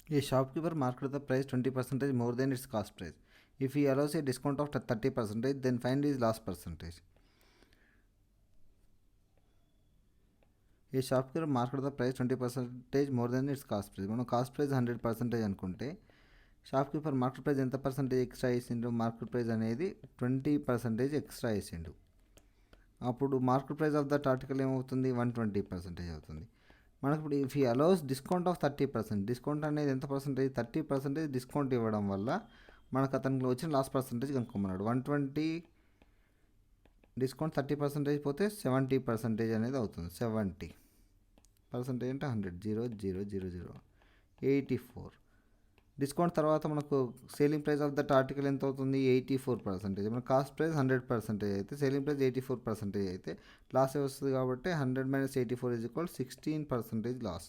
A shopkeeper marked the price 20% more than its cost price. If he allows a discount of 30%, then find his loss percentage. A shopkeeper marked the price 20% more than its cost price. మనం cost price 100% అనుకుంటే shopkeeper market price ఎంత percentage extra వేసిండు? Market price అనేది 20% extra వేసిండు. అప్పుడు market price of that article ఏమవుతుంది? 120% అవుతుంది. మనకు ఇప్పుడు ఇఫ్ ఈ అలౌస్ డిస్కౌంట్ ఆఫ్ 30%, డిస్కౌంట్ అనేది ఎంత పర్సెంటేజ్? 30% డిస్కౌంట్ ఇవ్వడం వల్ల మనకు అతనికి వచ్చిన లాస్ పర్సెంటేజ్ కనుక్కోమన్నాడు. 120 డిస్కౌంట్ 30% పోతే 70% అనేది అవుతుంది. 70% అంటే 100, 0 0 0 0 84. డిస్కౌంట్ తర్వాత మనకు selling price of that article ఎంత అవుతుంది? 84%. మన కాస్ట్ ప్రైస్ 100% అయితే సేలింగ్ ప్రైస్ 84% అయితే లాస్ వస్తుంది. కాబట్టి 100 - 84 = 16% లాస్.